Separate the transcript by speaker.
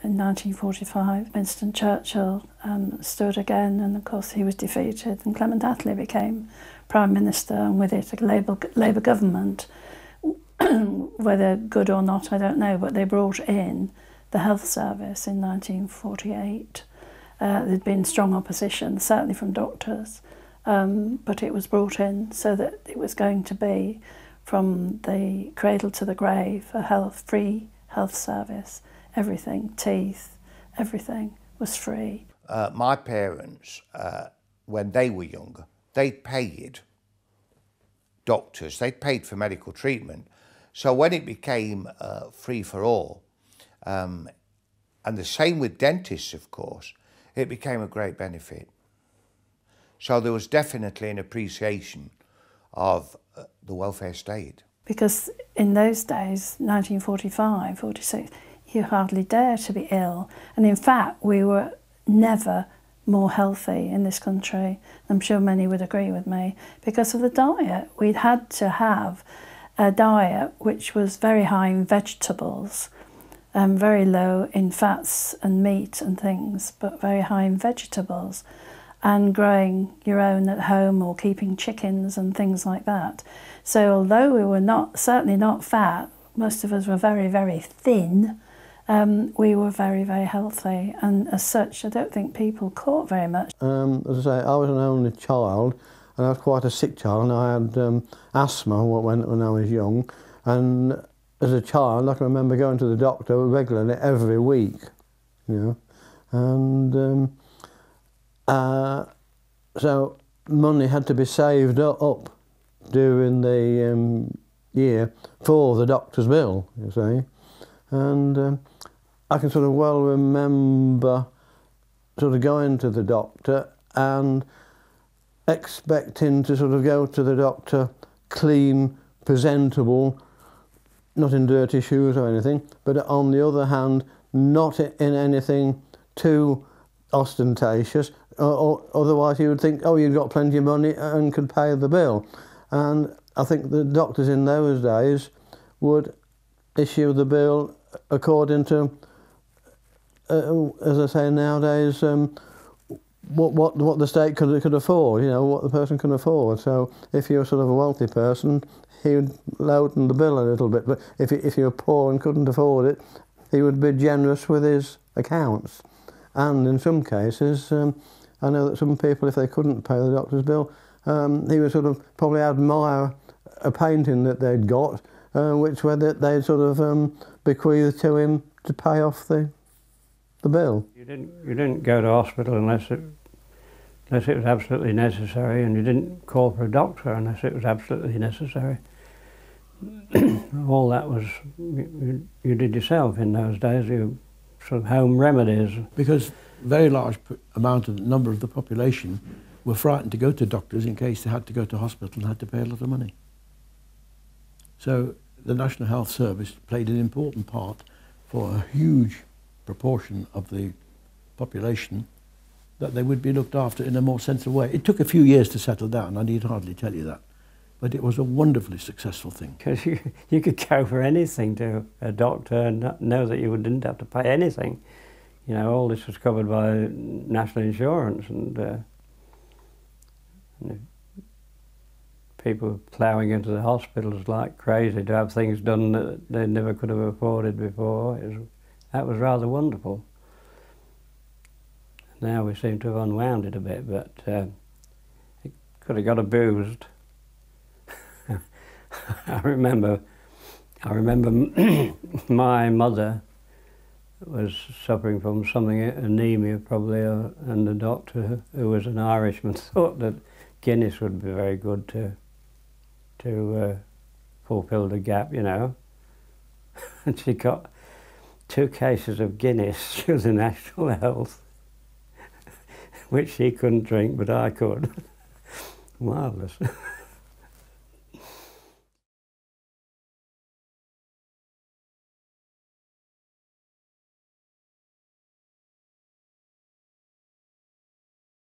Speaker 1: in 1945. Winston Churchill stood again, and of course he was defeated, and Clement Attlee became Prime Minister, and with it a Labour government. Whether good or not, I don't know, but they brought in the health service in 1948. There'd been strong opposition, certainly from doctors, but it was brought in so that it was going to be, from the cradle to the grave, a free health service. Everything, teeth, everything was free.
Speaker 2: My parents, when they were younger, they paid doctors, they paid for medical treatment. So when it became free for all, and the same with dentists, of course, it became a great benefit. So there was definitely an appreciation of the welfare state.
Speaker 1: Because in those days, 1945, 46, you hardly dare to be ill. And in fact, we were never more healthy in this country. I'm sure many would agree with me, because of the diet. We'd had to have a diet which was very high in vegetables, very low in fats and meat and things, but very high in vegetables, and growing your own at home or keeping chickens and things like that. So although we were certainly not fat, most of us were very, very thin, we were very, very healthy, and as such I don't think people caught very much.
Speaker 3: As I say, I was an only child, and I was quite a sick child, and I had asthma when I was young, and as a child I can remember going to the doctor regularly every week, you know, and so money had to be saved up during the year for the doctor's bill, you see, and I can sort of well remember sort of going to the doctor and expecting to sort of go to the doctor clean, presentable, not in dirty shoes or anything, but on the other hand, not in anything too ostentatious, or otherwise you would think, oh, you've got plenty of money and could pay the bill. And I think the doctors in those days would issue the bill according to, as I say nowadays, what the state could afford, you know, what the person can afford. So if you're sort of a wealthy person, he would loaden the bill a little bit, but if you were poor and couldn't afford it, he would be generous with his accounts. And in some cases, I know that some people, if they couldn't pay the doctor's bill, he would sort of probably admire a painting that they'd got, which they'd sort of bequeath to him to pay off the bill.
Speaker 4: You didn't go to hospital unless it was absolutely necessary, and you didn't call for a doctor unless it was absolutely necessary. All that was you did yourself in those days. You sort of home remedies.
Speaker 5: Because a very large number of the population were frightened to go to doctors in case they had to go to hospital and had to pay a lot of money. So the National Health Service played an important part for a huge proportion of the population, that they would be looked after in a more sensible way. It took a few years to settle down, I need hardly tell you that, but it was a wonderfully successful thing.
Speaker 4: Because you could go for anything to a doctor and know that you didn't have to pay anything. You know, all this was covered by national insurance, and people were ploughing into the hospitals like crazy to have things done that they never could have afforded before. That was rather wonderful. Now we seem to have unwound it a bit, but it could have got abused. I remember my mother was suffering from something, anemia probably, and the doctor, who was an Irishman, thought that Guinness would be very good to fulfil the gap, you know. And she got 2 cases of Guinness through the National Health, which she couldn't drink, but I could. Marvellous.